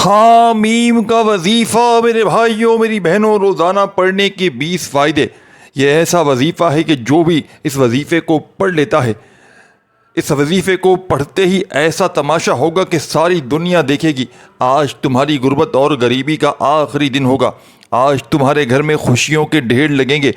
حامیم کا وظیفہ میرے بھائیوں میری بہنوں، روزانہ پڑھنے کے 20 فائدے۔ یہ ایسا وظیفہ ہے کہ جو بھی اس وظیفے کو پڑھ لیتا ہے، اس وظیفے کو پڑھتے ہی ایسا تماشا ہوگا کہ ساری دنیا دیکھے گی۔ آج تمہاری غربت اور غریبی کا آخری دن ہوگا، آج تمہارے گھر میں خوشیوں کے ڈھیر لگیں گے۔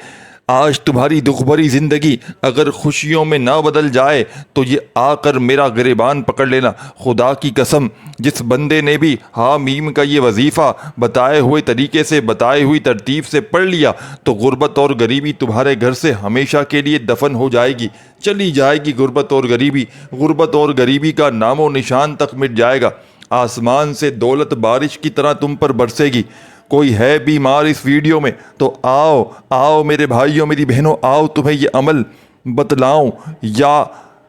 آج تمہاری دکھ بھری زندگی اگر خوشیوں میں نہ بدل جائے تو یہ آ کر میرا گریبان پکڑ لینا۔ خدا کی قسم، جس بندے نے بھی حامیم کا یہ وظیفہ بتائے ہوئے طریقے سے، بتائی ہوئی ترتیب سے پڑھ لیا تو غربت اور غریبی تمہارے گھر سے ہمیشہ کے لیے دفن ہو جائے گی، چلی جائے گی غربت اور غریبی۔ غربت اور غریبی کا نام و نشان تک مٹ جائے گا۔ آسمان سے دولت بارش کی طرح تم پر برسے گی۔ کوئی ہے بیمار اس ویڈیو میں تو آؤ میرے بھائیوں میری بہنوں، آؤ تمہیں یہ عمل بتلاؤں، یا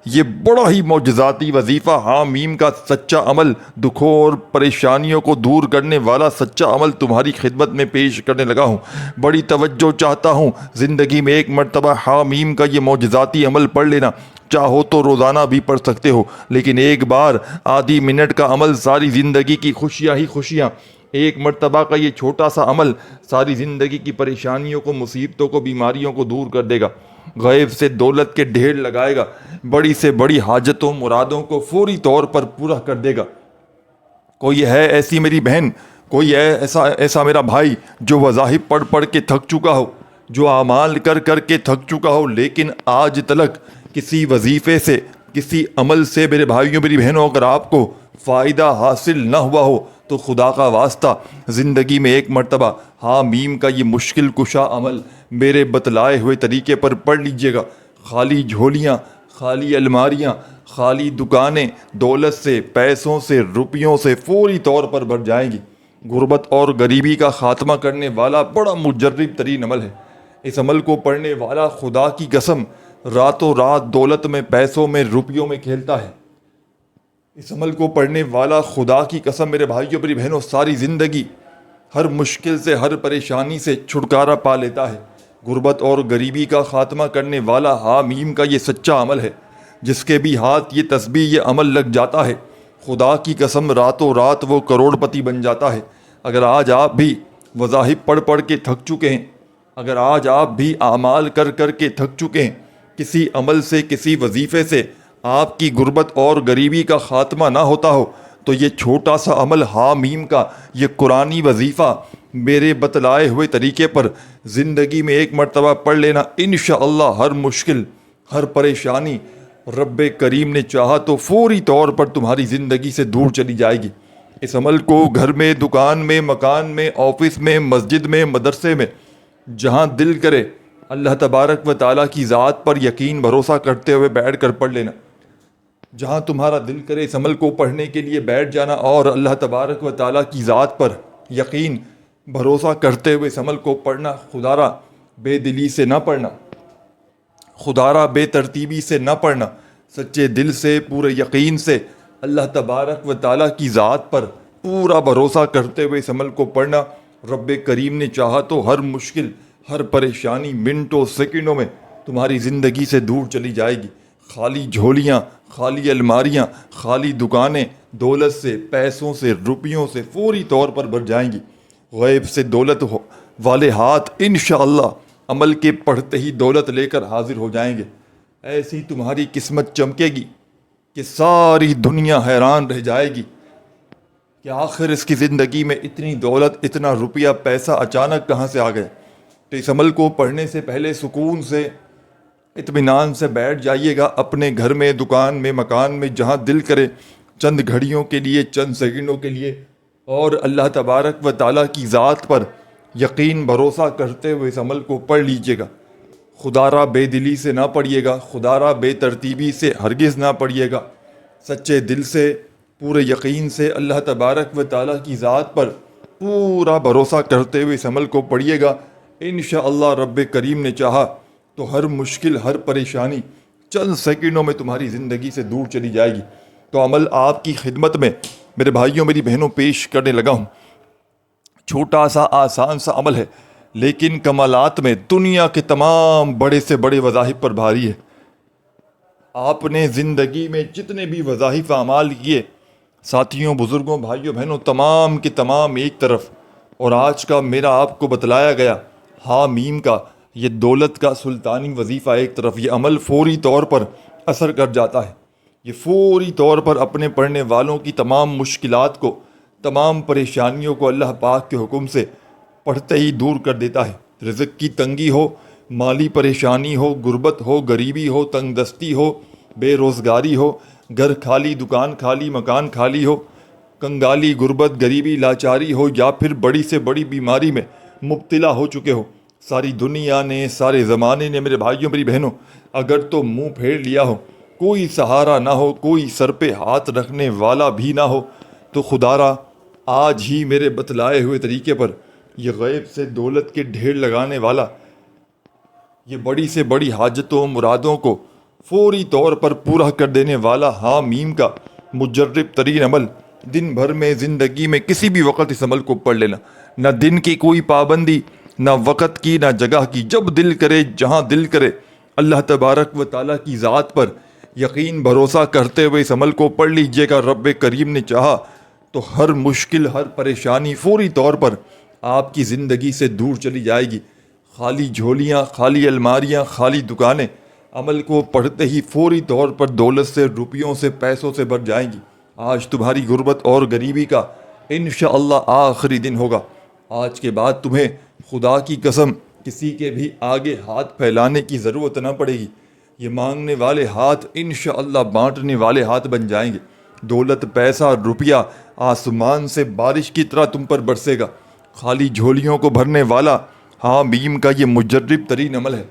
یہ بڑا ہی معجزاتی وظیفہ حامیم کا سچا عمل، دکھوں اور پریشانیوں کو دور کرنے والا سچا عمل تمہاری خدمت میں پیش کرنے لگا ہوں۔ بڑی توجہ چاہتا ہوں، زندگی میں ایک مرتبہ حامیم کا یہ معجزاتی عمل پڑھ لینا۔ چاہو تو روزانہ بھی پڑھ سکتے ہو، لیکن ایک بار آدھی منٹ کا عمل ساری زندگی کی خوشیاں ہی خوشیاں۔ ایک مرتبہ کا یہ چھوٹا سا عمل ساری زندگی کی پریشانیوں کو، مصیبتوں کو، بیماریوں کو دور کر دے گا، غیب سے دولت کے ڈھیر لگائے گا، بڑی سے بڑی حاجتوں مرادوں کو فوری طور پر پورا کر دے گا۔ کوئی ہے ایسی میری بہن، کوئی ہے ایسا میرا بھائی جو وظائف پڑھ پڑھ کے تھک چکا ہو، جو اعمال کر کر کے تھک چکا ہو، لیکن آج تلک کسی وظیفے سے، کسی عمل سے میرے بھائیوں میری بہنوں اگر آپ کو فائدہ حاصل نہ ہوا ہو تو خدا کا واسطہ زندگی میں ایک مرتبہ حامیم کا یہ مشکل کشا عمل میرے بتلائے ہوئے طریقے پر پڑھ لیجئے گا۔ خالی جھولیاں، خالی الماریاں، خالی دکانیں دولت سے، پیسوں سے، روپیوں سے فوری طور پر بھر جائیں گی۔ غربت اور غریبی کا خاتمہ کرنے والا بڑا مجرب ترین عمل ہے۔ اس عمل کو پڑھنے والا خدا کی قسم راتوں رات دولت میں، پیسوں میں، روپیوں میں کھیلتا ہے۔ اس عمل کو پڑھنے والا خدا کی قسم میرے بھائیوں میری بہنوں ساری زندگی ہر مشکل سے، ہر پریشانی سے چھٹکارا پا لیتا ہے۔ غربت اور غریبی کا خاتمہ کرنے والا حامیم کا یہ سچا عمل ہے۔ جس کے بھی ہاتھ یہ تسبیح، یہ عمل لگ جاتا ہے، خدا کی قسم راتوں رات وہ کروڑ پتی بن جاتا ہے۔ اگر آج آپ بھی وظائف پڑھ پڑھ کے تھک چکے ہیں، اگر آج آپ بھی اعمال کر کر کے تھک چکے ہیں، کسی عمل سے، کسی وظیفے سے آپ کی غربت اور غریبی کا خاتمہ نہ ہوتا ہو تو یہ چھوٹا سا عمل حامیم کا، یہ قرآنی وظیفہ میرے بتلائے ہوئے طریقے پر زندگی میں ایک مرتبہ پڑھ لینا۔ انشاءاللہ ہر مشکل، ہر پریشانی رب کریم نے چاہا تو فوری طور پر تمہاری زندگی سے دور چلی جائے گی۔ اس عمل کو گھر میں، دکان میں، مکان میں، آفس میں، مسجد میں، مدرسے میں، جہاں دل کرے اللہ تبارک و تعالیٰ کی ذات پر یقین بھروسہ کرتے ہوئے بیٹھ کر پڑھ لینا۔ جہاں تمہارا دل کرے اس عمل کو پڑھنے کے لیے بیٹھ جانا اور اللہ تبارک و تعالیٰ کی ذات پر یقین بھروسہ کرتے ہوئے اس عمل کو پڑھنا۔ خدارا بے دلی سے نہ پڑھنا، خدارا بے ترتیبی سے نہ پڑھنا، سچے دل سے، پورے یقین سے اللہ تبارک و تعالیٰ کی ذات پر پورا بھروسہ کرتے ہوئے اس عمل کو پڑھنا۔ رب کریم نے چاہا تو ہر مشکل، ہر پریشانی منٹوں سیکنڈوں میں تمہاری زندگی سے دور چلی جائے گی۔ خالی جھولیاں، خالی الماریاں، خالی دکانیں دولت سے، پیسوں سے، روپیوں سے فوری طور پر بھر جائیں گی۔ غیب سے دولت والے ہاتھ انشاءاللہ عمل کے پڑھتے ہی دولت لے کر حاضر ہو جائیں گے۔ ایسی تمہاری قسمت چمکے گی کہ ساری دنیا حیران رہ جائے گی کہ آخر اس کی زندگی میں اتنی دولت، اتنا روپیہ، پیسہ اچانک کہاں سے آ گئے۔ تو اس عمل کو پڑھنے سے پہلے سکون سے، اطمینان سے بیٹھ جائیے گا اپنے گھر میں، دکان میں، مکان میں، جہاں دل کرے، چند گھڑیوں کے لیے، چند سیکنڈوں کے لیے، اور اللہ تبارک و تعالیٰ کی ذات پر یقین بھروسہ کرتے ہوئے اس عمل کو پڑھ لیجئے گا۔ خدارا بے دلی سے نہ پڑھیے گا، خدارا بے ترتیبی سے ہرگز نہ پڑھیے گا، سچے دل سے، پورے یقین سے اللہ تبارک و تعالیٰ کی ذات پر پورا بھروسہ کرتے ہوئے اس عمل کو پڑھیے گا۔ انشاءاللہ رب کریم نے چاہا تو ہر مشکل، ہر پریشانی چند سیکنڈوں میں تمہاری زندگی سے دور چلی جائے گی۔ تو عمل آپ کی خدمت میں میرے بھائیوں میری بہنوں پیش کرنے لگا ہوں۔ چھوٹا سا آسان سا عمل ہے، لیکن کمالات میں دنیا کے تمام بڑے سے بڑے وظائف پر بھاری ہے۔ آپ نے زندگی میں جتنے بھی وظائف اعمال کیے، ساتھیوں، بزرگوں، بھائیوں، بہنوں، تمام کے تمام ایک طرف، اور آج کا میرا آپ کو بتلایا گیا حامیم کا یہ دولت کا سلطانی وظیفہ ایک طرف، یہ عمل فوری طور پر اثر کر جاتا ہے۔ یہ فوری طور پر اپنے پڑھنے والوں کی تمام مشکلات کو، تمام پریشانیوں کو اللہ پاک کے حکم سے پڑھتے ہی دور کر دیتا ہے۔ رزق کی تنگی ہو، مالی پریشانی ہو، غربت ہو، غریبی ہو، تنگ دستی ہو، بے روزگاری ہو، گھر خالی، دکان خالی، مکان خالی ہو، کنگالی، غربت، غریبی، لاچاری ہو، یا پھر بڑی سے بڑی بیماری میں مبتلا ہو چکے ہو، ساری دنیا نے، سارے زمانے نے، میرے بھائیوں، میری بہنوں، اگر تو منہ پھیر لیا ہو، کوئی سہارا نہ ہو، کوئی سر پہ ہاتھ رکھنے والا بھی نہ ہو، تو خدارا آج ہی میرے بتلائے ہوئے طریقے پر یہ غیب سے دولت کے ڈھیر لگانے والا، یہ بڑی سے بڑی حاجتوں، مرادوں کو فوری طور پر پورا کر دینے والا حامیم کا مجرب ترین عمل، دن بھر میں، زندگی میں کسی بھی وقت اس عمل کو پڑھ لینا، نہ دن کی کوئی پابندی، نہ وقت کی، نہ جگہ کی، جب دل کرے، جہاں دل کرے، اللہ تبارک و تعالیٰ کی ذات پر یقین بھروسہ کرتے ہوئے اس عمل کو پڑھ لیجئے گا۔ رب کریم نے چاہا تو ہر مشکل، ہر پریشانی فوری طور پر آپ کی زندگی سے دور چلی جائے گی۔ خالی جھولیاں، خالی الماریاں، خالی دکانیں عمل کو پڑھتے ہی فوری طور پر دولت سے، روپیوں سے، پیسوں سے بھر جائیں گی۔ آج تمہاری غربت اور غریبی کا انشاءاللہ آخری دن ہوگا۔ آج کے بعد تمہیں خدا کی قسم کسی کے بھی آگے ہاتھ پھیلانے کی ضرورت نہ پڑے گی۔ یہ مانگنے والے ہاتھ انشاءاللہ بانٹنے والے ہاتھ بن جائیں گے۔ دولت، پیسہ، روپیہ آسمان سے بارش کی طرح تم پر برسے گا۔ خالی جھولیوں کو بھرنے والا حامیم کا یہ مجرب ترین عمل ہے۔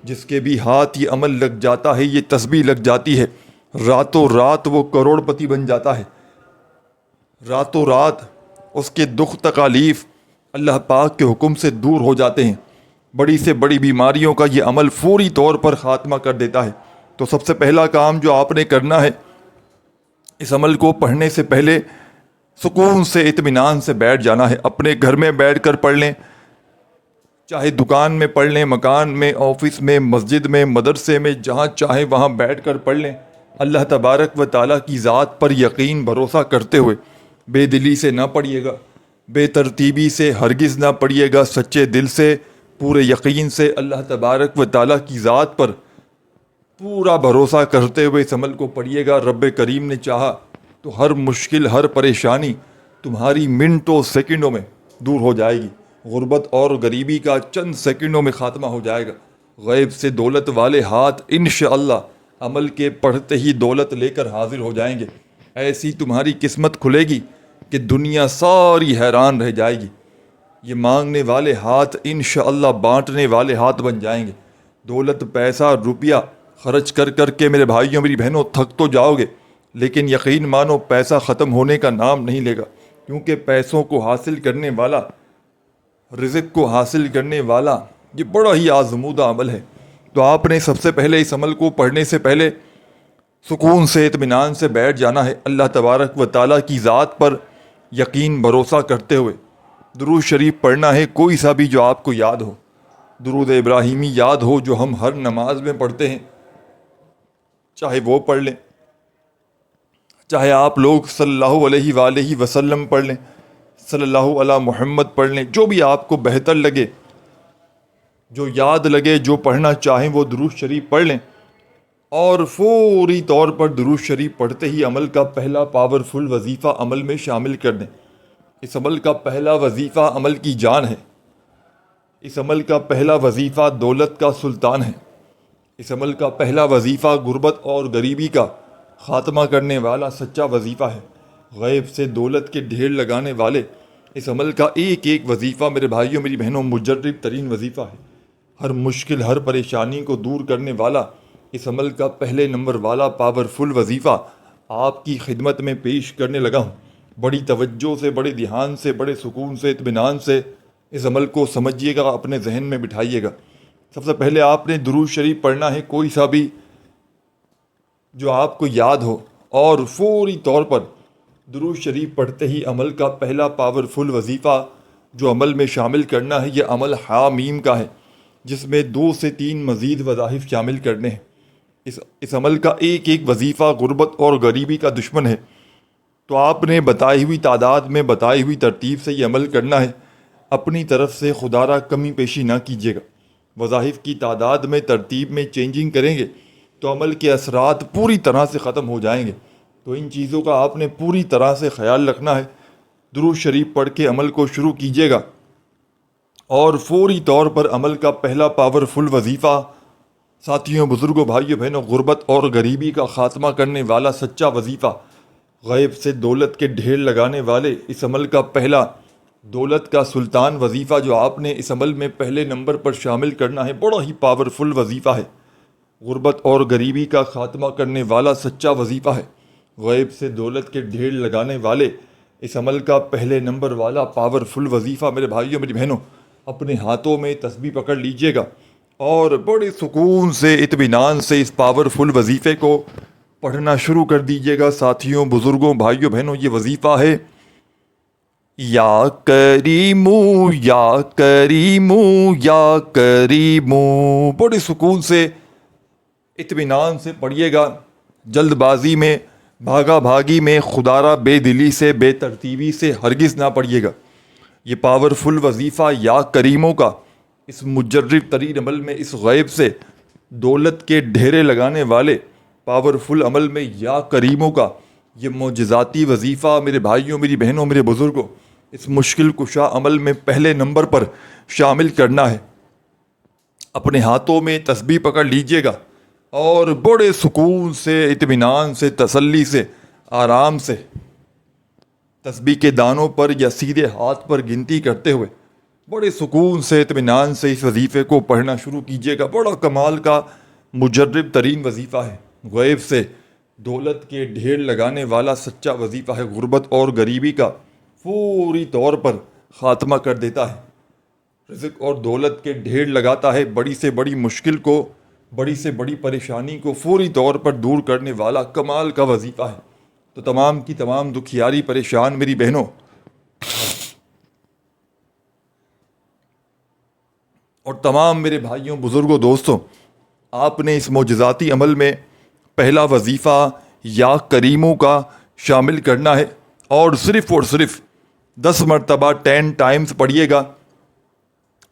جس کے بھی ہاتھ یہ عمل لگ جاتا ہے، یہ تسبیح لگ جاتی ہے، راتوں رات وہ کروڑ پتی بن جاتا ہے۔ راتوں رات اس کے دکھ تکالیف اللہ پاک کے حکم سے دور ہو جاتے ہیں۔ بڑی سے بڑی بیماریوں کا یہ عمل فوری طور پر خاتمہ کر دیتا ہے۔ تو سب سے پہلا کام جو آپ نے کرنا ہے، اس عمل کو پڑھنے سے پہلے سکون سے، اطمینان سے بیٹھ جانا ہے۔ اپنے گھر میں بیٹھ کر پڑھ لیں، چاہے دکان میں پڑھ لیں، مکان میں، آفس میں، مسجد میں، مدرسے میں، جہاں چاہے وہاں بیٹھ کر پڑھ لیں۔ اللہ تبارک و تعالیٰ کی ذات پر یقین بھروسہ کرتے ہوئے بے دلی سے نہ پڑھیے گا، بے ترتیبی سے ہرگز نہ پڑھیے گا، سچے دل سے، پورے یقین سے اللہ تبارک و تعالیٰ کی ذات پر پورا بھروسہ کرتے ہوئے اس عمل کو پڑھیے گا۔ رب کریم نے چاہا تو ہر مشکل، ہر پریشانی تمہاری منٹوں، سیکنڈوں میں دور ہو جائے گی۔ غربت اور غریبی کا چند سیکنڈوں میں خاتمہ ہو جائے گا۔ غیب سے دولت والے ہاتھ انشاءاللہ عمل کے پڑھتے ہی دولت لے کر حاضر ہو جائیں گے۔ ایسی تمہاری قسمت کھلے گی کہ دنیا ساری حیران رہ جائے گی۔ یہ مانگنے والے ہاتھ انشاءاللہ بانٹنے والے ہاتھ بن جائیں گے۔ دولت، پیسہ، روپیہ خرچ کر کر کے میرے بھائیوں، میری بہنوں، تھک تو جاؤ گے، لیکن یقین مانو پیسہ ختم ہونے کا نام نہیں لے گا، کیونکہ پیسوں کو حاصل کرنے والا، رزق کو حاصل کرنے والا یہ بڑا ہی آزمودہ عمل ہے۔ تو آپ نے سب سے پہلے اس عمل کو پڑھنے سے پہلے سکون سے، اطمینان سے بیٹھ جانا ہے، اللہ تبارک و تعالیٰ کی ذات پر یقین بھروسہ کرتے ہوئے درود شریف پڑھنا ہے، کوئی سا بھی جو آپ کو یاد ہو۔ درود ابراہیمی یاد ہو جو ہم ہر نماز میں پڑھتے ہیں، چاہے وہ پڑھ لیں، چاہے آپ لوگ صلی اللہ علیہ وآلہ وسلم پڑھ لیں، صلی اللہ علی محمد پڑھ لیں، جو بھی آپ کو بہتر لگے، جو یاد لگے، جو پڑھنا چاہیں وہ درود شریف پڑھ لیں، اور فوری طور پر درود شریف پڑھتے ہی عمل کا پہلا پاورفل وظیفہ عمل میں شامل کر دیں۔ اس عمل کا پہلا وظیفہ عمل کی جان ہے۔ اس عمل کا پہلا وظیفہ دولت کا سلطان ہے۔ اس عمل کا پہلا وظیفہ غربت اور غریبی کا خاتمہ کرنے والا سچا وظیفہ ہے۔ غیب سے دولت کے ڈھیر لگانے والے اس عمل کا ایک ایک وظیفہ میرے بھائیوں، میری بہنوں، مجرب ترین وظیفہ ہے۔ ہر مشکل، ہر پریشانی کو دور کرنے والا اس عمل کا پہلے نمبر والا پاورفل وظیفہ آپ کی خدمت میں پیش کرنے لگا ہوں۔ بڑی توجہ سے، بڑے دھیان سے، بڑے سکون سے، اطمینان سے اس عمل کو سمجھیے گا، اپنے ذہن میں بٹھائیے گا۔ سب سے پہلے آپ نے درود شریف پڑھنا ہے، کوئی سا بھی جو آپ کو یاد ہو، اور فوری طور پر درود شریف پڑھتے ہی عمل کا پہلا پاورفل وظیفہ جو عمل میں شامل کرنا ہے، یہ عمل حامیم کا ہے، جس میں 2 سے 3 مزید وظائف شامل کرنے ہیں۔ اس عمل کا ایک ایک وظیفہ غربت اور غریبی کا دشمن ہے۔ تو آپ نے بتائی ہوئی تعداد میں بتائی ہوئی ترتیب سے یہ عمل کرنا ہے، اپنی طرف سے خدا را کمی پیشی نہ کیجیے گا۔ وظائف کی تعداد میں ترتیب میں چینجنگ کریں گے تو عمل کے اثرات پوری طرح سے ختم ہو جائیں گے، تو ان چیزوں کا آپ نے پوری طرح سے خیال رکھنا ہے۔ درود شریف پڑھ کے عمل کو شروع کیجیے گا، اور فوری طور پر عمل کا پہلا پاورفل وظیفہ ساتھیوں، بزرگوں، بھائیوں، بہنوں، غربت اور غریبی کا خاتمہ کرنے والا سچا وظیفہ، غیب سے دولت کے ڈھیر لگانے والے اس عمل کا پہلا دولت کا سلطان وظیفہ جو آپ نے اس عمل میں پہلے نمبر پر شامل کرنا ہے، بڑا ہی پاورفل وظیفہ ہے۔ غربت اور غریبی کا خاتمہ کرنے والا سچا وظیفہ ہے، غیب سے دولت کے ڈھیر لگانے والے اس عمل کا پہلے نمبر والا پاورفل وظیفہ۔ میرے بھائیوں، میری بہنوں، اپنے ہاتھوں میں تسبیح پکڑ لیجئے گا اور بڑے سکون سے، اطمینان سے اس پاورفل وظیفے کو پڑھنا شروع کر دیجئے گا۔ ساتھیوں، بزرگوں، بھائیوں، بہنوں، یہ وظیفہ ہے یا کریمو یا کریمو یا کریمو۔ بڑے سکون سے، اطمینان سے پڑھیے گا، جلد بازی میں، بھاگا بھاگی میں، خدارہ بے دلی سے، بے ترتیبی سے ہرگز نہ پڑھیے گا۔ یہ پاورفل وظیفہ یا کریموں کا اس مجرب ترین عمل میں، اس غیب سے دولت کے ڈھیرے لگانے والے پاورفل عمل میں یا کریموں کا یہ معجزاتی وظیفہ میرے بھائیوں، میری بہنوں، میرے بزرگوں، اس مشکل کشا عمل میں پہلے نمبر پر شامل کرنا ہے۔ اپنے ہاتھوں میں تسبیح پکڑ لیجئے گا اور بڑے سکون سے، اطمینان سے، تسلی سے، آرام سے تسبیح کے دانوں پر یا سیدھے ہاتھ پر گنتی کرتے ہوئے بڑے سکون سے، اطمینان سے اس وظیفے کو پڑھنا شروع کیجیے گا۔ بڑا کمال کا مجرب ترین وظیفہ ہے، غیب سے دولت کے ڈھیر لگانے والا سچا وظیفہ ہے، غربت اور غریبی کا فوری طور پر خاتمہ کر دیتا ہے، رزق اور دولت کے ڈھیر لگاتا ہے، بڑی سے بڑی مشکل کو، بڑی سے بڑی پریشانی کو فوری طور پر دور کرنے والا کمال کا وظیفہ ہے۔ تو تمام کی تمام دکھیاری پریشان میری بہنوں اور تمام میرے بھائیوں، بزرگوں، دوستوں، آپ نے اس معجزاتی عمل میں پہلا وظیفہ یا کریموں کا شامل کرنا ہے، اور صرف 10 مرتبہ 10 ٹائمز پڑھیے گا،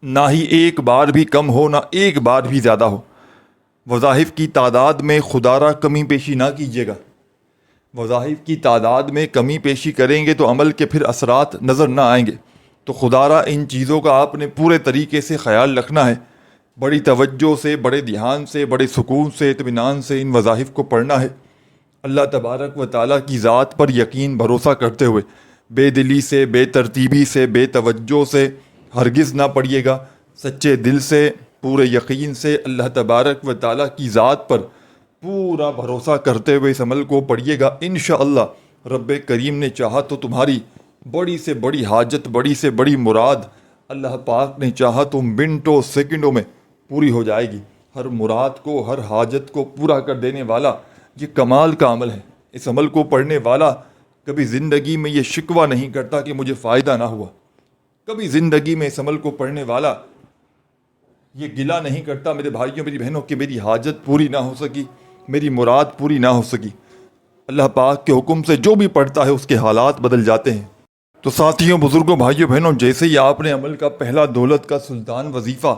نہ ہی ایک بار بھی کم ہو، نہ ایک بار بھی زیادہ ہو۔ وظائف کی تعداد میں خدا را کمی پیشی نہ کیجیے گا۔ وظائف کی تعداد میں کمی پیشی کریں گے تو عمل کے پھر اثرات نظر نہ آئیں گے، تو خدا را ان چیزوں کا آپ نے پورے طریقے سے خیال رکھنا ہے، بڑی توجہ سے، بڑے دھیان سے، بڑے سکون سے، اطمینان سے ان وظائف کو پڑھنا ہے، اللہ تبارک و تعالیٰ کی ذات پر یقین بھروسہ کرتے ہوئے، بے دلی سے، بے ترتیبی سے، بے توجہ سے ہرگز نہ پڑھیے گا، سچے دل سے، پورے یقین سے، اللہ تبارک و تعالیٰ کی ذات پر پورا بھروسہ کرتے ہوئے اس عمل کو پڑھیے گا۔ انشاءاللہ رب کریم نے چاہا تو تمہاری بڑی سے بڑی حاجت، بڑی سے بڑی مراد اللہ پاک نے چاہا تو منٹوں سیکنڈوں میں پوری ہو جائے گی۔ ہر مراد کو، ہر حاجت کو پورا کر دینے والا یہ کمال کا عمل ہے۔ اس عمل کو پڑھنے والا کبھی زندگی میں یہ شکوہ نہیں کرتا کہ مجھے فائدہ نہ ہوا، کبھی زندگی میں اس عمل کو پڑھنے والا یہ گلہ نہیں کرتا میرے بھائیوں، میری بہنوں، کہ میری حاجت پوری نہ ہو سکی، میری مراد پوری نہ ہو سکی۔ اللہ پاک کے حکم سے جو بھی پڑھتا ہے اس کے حالات بدل جاتے ہیں۔ تو ساتھیوں، بزرگوں، بھائیوں، بہنوں، جیسے ہی آپ نے عمل کا پہلا دولت کا سلطان وظیفہ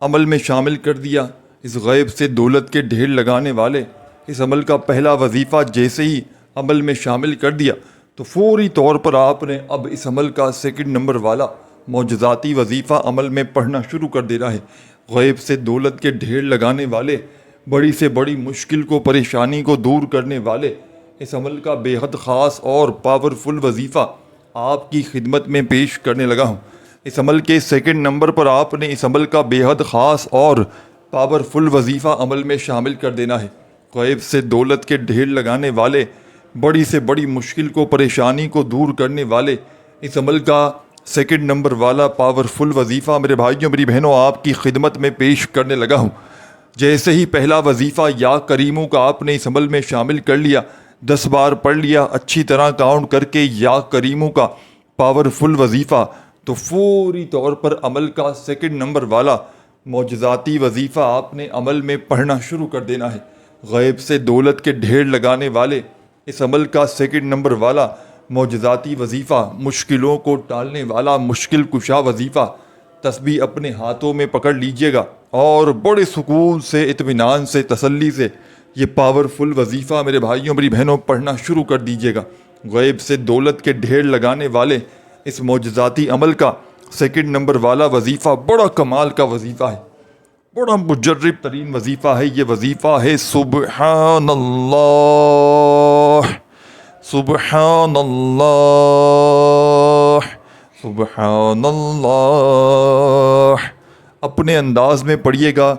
عمل میں شامل کر دیا، اس غیب سے دولت کے ڈھیر لگانے والے اس عمل کا پہلا وظیفہ جیسے ہی عمل میں شامل کر دیا، تو فوری طور پر آپ نے اب اس عمل کا سیکنڈ نمبر والا معجزاتی وظیفہ عمل میں پڑھنا شروع کر دینا ہے۔ غیب سے دولت کے ڈھیر لگانے والے، بڑی سے بڑی مشکل کو، پریشانی کو دور کرنے والے اس عمل کا بے حد خاص اور پاورفل وظیفہ آپ کی خدمت میں پیش کرنے لگا ہوں۔ اس عمل کے سیکنڈ نمبر پر آپ نے اس عمل کا بے حد خاص اور پاورفل وظیفہ عمل میں شامل کر دینا ہے۔ غیب سے دولت کے ڈھیر لگانے والے، بڑی سے بڑی مشکل کو، پریشانی کو دور کرنے والے اس عمل کا سیکنڈ نمبر والا پاورفل وظیفہ میرے بھائیوں، میری بہنوں، آپ کی خدمت میں پیش کرنے لگا ہوں۔ جیسے ہی پہلا وظیفہ یا کریموں کا آپ نے اس عمل میں شامل کر لیا، 10 بار پڑھ لیا اچھی طرح کاؤنٹ کر کے یا کریموں کا پاورفل وظیفہ، تو فوری طور پر عمل کا سیکنڈ نمبر والا معجزاتی وظیفہ آپ نے عمل میں پڑھنا شروع کر دینا ہے۔ غیب سے دولت کے ڈھیر لگانے والے اس عمل کا سیکنڈ نمبر والا معجزاتی وظیفہ، مشکلوں کو ٹالنے والا مشکل کشا وظیفہ، تسبیح اپنے ہاتھوں میں پکڑ لیجئے گا اور بڑے سکون سے، اطمینان سے، تسلی سے یہ پاورفل وظیفہ میرے بھائیوں میری بہنوں پڑھنا شروع کر دیجئے گا۔ غیب سے دولت کے ڈھیر لگانے والے اس معجزاتی عمل کا سیکنڈ نمبر والا وظیفہ بڑا کمال کا وظیفہ ہے، بڑا مجرب ترین وظیفہ ہے۔ یہ وظیفہ ہے سبحان اللہ، سبحان اللہ، سبحان اللہ۔ اپنے انداز میں پڑھیے گا،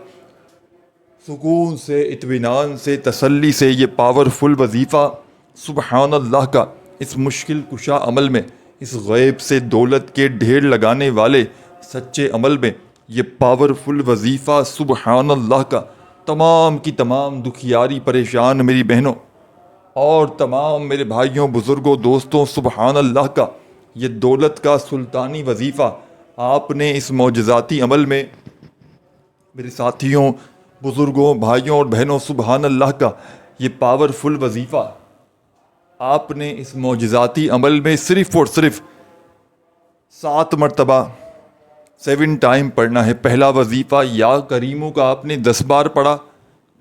سکون سے، اطمینان سے، تسلی سے یہ پاورفل وظیفہ سبحان اللہ کا اس مشکل کشا عمل میں، اس غیب سے دولت کے ڈھیر لگانے والے سچے عمل میں یہ پاورفل وظیفہ سبحان اللہ کا تمام کی تمام دکھیاری پریشان میری بہنوں اور تمام میرے بھائیوں بزرگوں دوستوں سبحان اللہ کا یہ دولت کا سلطانی وظیفہ آپ نے اس معجزاتی عمل میں میرے ساتھیوں بزرگوں بھائیوں اور بہنوں سبحان اللہ کا یہ پاورفل وظیفہ آپ نے اس معجزاتی عمل میں صرف اور صرف 7 مرتبہ 7 ٹائم پڑھنا ہے۔ پہلا وظیفہ یا کریموں کا آپ نے 10 بار پڑھا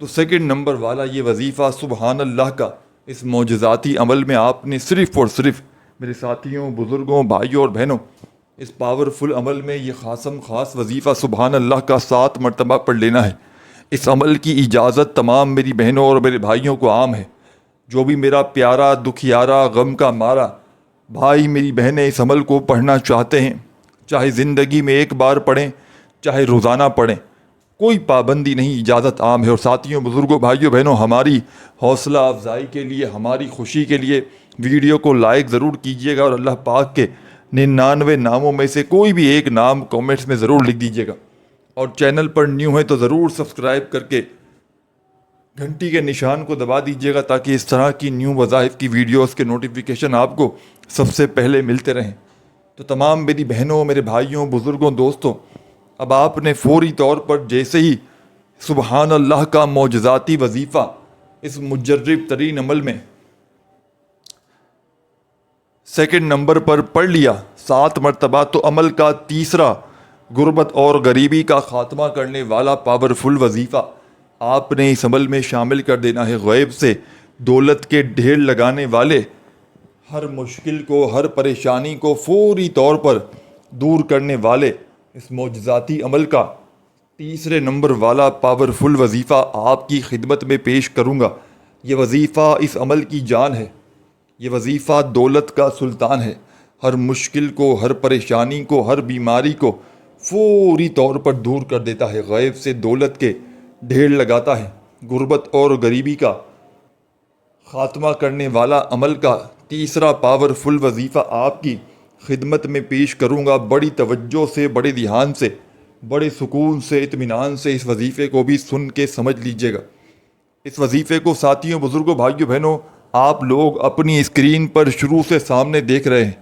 تو سیکنڈ نمبر والا یہ وظیفہ سبحان اللہ کا اس معجزاتی عمل میں آپ نے صرف اور صرف میرے ساتھیوں بزرگوں بھائیوں اور بہنوں اس پاورفل عمل میں یہ خاص وظیفہ سبحان اللہ کا 7 مرتبہ پڑھ لینا ہے۔ اس عمل کی اجازت تمام میری بہنوں اور میرے بھائیوں کو عام ہے۔ جو بھی میرا پیارا دکھیارا غم کا مارا بھائی میری بہنیں اس عمل کو پڑھنا چاہتے ہیں، چاہے زندگی میں ایک بار پڑھیں چاہے روزانہ پڑھیں، کوئی پابندی نہیں، اجازت عام ہے۔ اور ساتھیوں بزرگوں بھائیوں بہنوں ہماری حوصلہ افزائی کے لیے ہماری خوشی کے لیے ویڈیو کو لائک ضرور کیجیے گا اور اللہ پاک کے 99 ناموں میں سے کوئی بھی ایک نام کامنٹس میں ضرور لکھ دیجیے گا، اور چینل پر نیو ہے تو ضرور سبسکرائب کر کے گھنٹی کے نشان کو دبا دیجیے گا تاکہ اس طرح کی نیو وظائف کی ویڈیوز کے نوٹیفیکیشن آپ کو سب سے پہلے ملتے رہیں۔ تو تمام میری بہنوں میرے بھائیوں بزرگوں دوستوں اب آپ نے فوری طور پر جیسے ہی سبحان اللہ کا معجزاتی وظیفہ اس مجرب ترین عمل میں سیکنڈ نمبر پر پڑھ لیا 7 مرتبہ، تو عمل کا تیسرا غربت اور غریبی کا خاتمہ کرنے والا پاورفل وظیفہ آپ نے اس عمل میں شامل کر دینا ہے۔ غیب سے دولت کے ڈھیر لگانے والے ہر مشکل کو، ہر پریشانی کو فوری طور پر دور کرنے والے اس معجزاتی عمل کا تیسرے نمبر والا پاورفل وظیفہ آپ کی خدمت میں پیش کروں گا۔ یہ وظیفہ اس عمل کی جان ہے، یہ وظیفہ دولت کا سلطان ہے۔ ہر مشکل کو، ہر پریشانی کو، ہر بیماری کو فوری طور پر دور کر دیتا ہے۔ غیب سے دولت کے ڈھیر لگاتا ہے۔ غربت اور غریبی کا خاتمہ کرنے والا عمل کا تیسرا پاورفل وظیفہ آپ کی خدمت میں پیش کروں گا۔ بڑی توجہ سے، بڑے دھیان سے، بڑے سکون سے، اطمینان سے اس وظیفے کو بھی سن کے سمجھ لیجئے گا۔ اس وظیفے کو ساتھیوں بزرگوں بھائیوں بہنوں آپ لوگ اپنی اسکرین پر شروع سے سامنے دیکھ رہے ہیں۔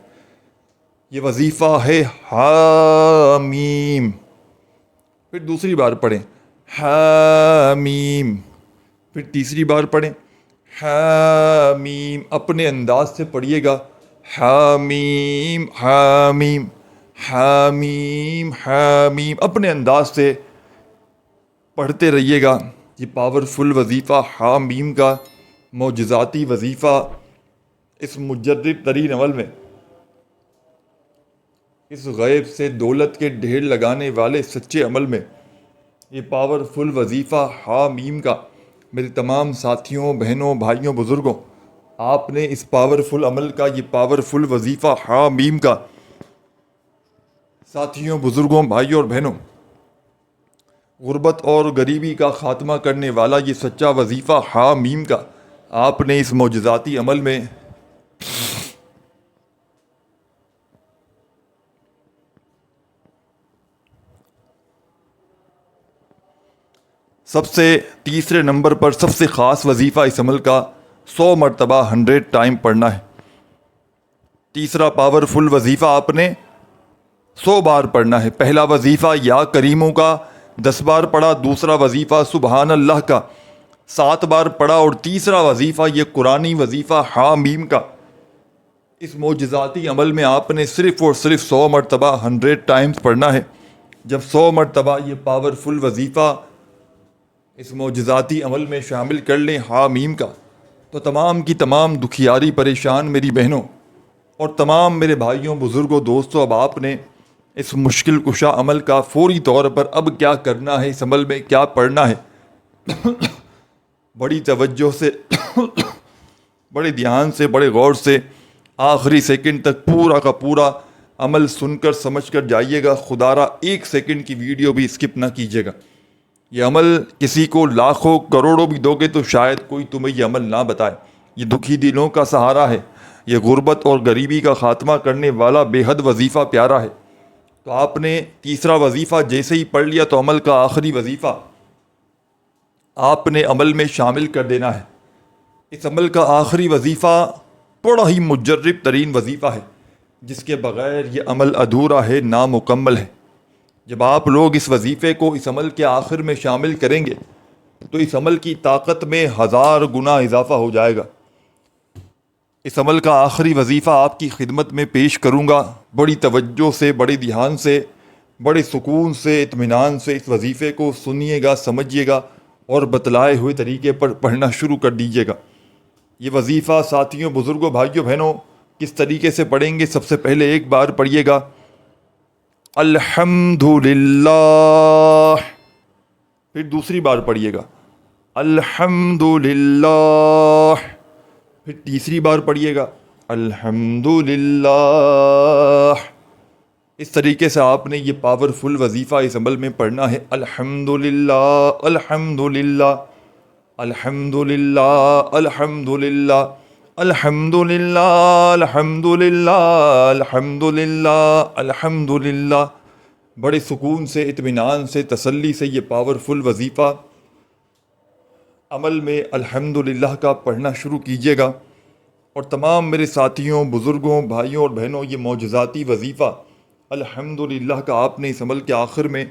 یہ وظیفہ ہے حامیم، پھر دوسری بار پڑھیں حامیم، پھر تیسری بار پڑھیں حامیم، اپنے انداز سے پڑھیے گا حامیم حامیم حامیم حامیم، اپنے انداز سے پڑھتے رہیے گا۔ یہ پاورفل وظیفہ حامیم کا معجزاتی وظیفہ اس مجرب ترین عمل میں، اس غیب سے دولت کے ڈھیر لگانے والے سچے عمل میں، یہ پاورفل وظیفہ حامیم کا میرے تمام ساتھیوں بہنوں بھائیوں بزرگوں آپ نے اس پاورفل عمل کا، یہ پاورفل وظیفہ حامیم کا ساتھیوں بزرگوں بھائیوں اور بہنوں غربت اور غریبی کا خاتمہ کرنے والا یہ سچا وظیفہ حامیم کا آپ نے اس معجزاتی عمل میں سب سے تیسرے نمبر پر سب سے خاص وظیفہ اس عمل کا 100 مرتبہ 100 ٹائم پڑھنا ہے۔ تیسرا پاورفل وظیفہ آپ نے 100 بار پڑھنا ہے۔ پہلا وظیفہ یا کریموں کا 10 بار پڑھا، دوسرا وظیفہ سبحان اللہ کا 7 بار پڑھا، اور تیسرا وظیفہ یہ قرآنی وظیفہ حامیم کا، اس معجزاتی عمل میں آپ نے صرف اور صرف 100 مرتبہ 100 ٹائمز پڑھنا ہے۔ جب 100 مرتبہ یہ پاورفل وظیفہ اس معجزاتی عمل میں شامل کر لیں حامیم کا، تو تمام کی تمام دکھیاری پریشان میری بہنوں اور تمام میرے بھائیوں بزرگوں دوستوں، اب آپ نے اس مشکل کشا عمل کا فوری طور پر اب کیا کرنا ہے، اس عمل میں کیا پڑھنا ہے، بڑی توجہ سے بڑے دھیان سے بڑے غور سے آخری سیکنڈ تک پورا کا پورا عمل سن کر سمجھ کر جائیے گا۔ خدا را 1 سیکنڈ کی ویڈیو بھی اسکپ نہ کیجیے گا۔ یہ عمل کسی کو لاکھوں کروڑوں بھی دو گے تو شاید کوئی تمہیں یہ عمل نہ بتائے۔ یہ دکھی دلوں کا سہارا ہے، یہ غربت اور غریبی کا خاتمہ کرنے والا بے حد وظیفہ پیارا ہے۔ تو آپ نے تیسرا وظیفہ جیسے ہی پڑھ لیا تو عمل کا آخری وظیفہ آپ نے عمل میں شامل کر دینا ہے۔ اس عمل کا آخری وظیفہ بڑا ہی مجرب ترین وظیفہ ہے، جس کے بغیر یہ عمل ادھورا ہے، نامکمل ہے۔ جب آپ لوگ اس وظیفے کو اس عمل کے آخر میں شامل کریں گے تو اس عمل کی طاقت میں 1000 گنا اضافہ ہو جائے گا۔ اس عمل کا آخری وظیفہ آپ کی خدمت میں پیش کروں گا۔ بڑی توجہ سے، بڑے دھیان سے، بڑے سکون سے، اطمینان سے اس وظیفے کو سنیے گا، سمجھیے گا اور بتلائے ہوئے طریقے پر پڑھنا شروع کر دیجیے گا۔ یہ وظیفہ ساتھیوں، بزرگوں، بھائیوں، بہنوں کس طریقے سے پڑھیں گے؟ سب سے پہلے ایک بار پڑھیے گا الحمدللہ، پھر دوسری بار پڑھیے گا الحمدللہ، پھر تیسری بار پڑھیے گا الحمدللہ۔ اس طریقے سے آپ نے یہ پاورفل وظیفہ اس عمل میں پڑھنا ہے۔ الحمدللہ الحمدللہ الحمدللہ الحمدللہ الحمدللہ الحمدللہ الحمدللہ الحمدللہ۔ بڑے سکون سے، اطمینان سے، تسلی سے یہ پاورفل وظیفہ عمل میں الحمدللہ کا پڑھنا شروع کیجیے گا۔ اور تمام میرے ساتھیوں، بزرگوں، بھائیوں اور بہنوں، یہ معجزاتی وظیفہ الحمدللہ کا آپ نے اس عمل کے آخر میں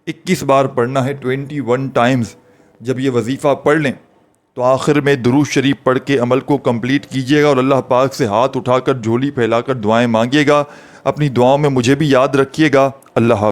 21 بار پڑھنا ہے، 21 ٹائمز۔ جب یہ وظیفہ پڑھ لیں تو آخر میں درود شریف پڑھ کے عمل کو کمپلیٹ کیجیے گا اور اللہ پاک سے ہاتھ اٹھا کر، جھولی پھیلا کر دعائیں مانگیے گا۔ اپنی دعاؤں میں مجھے بھی یاد رکھیے گا۔ اللہ حافظ۔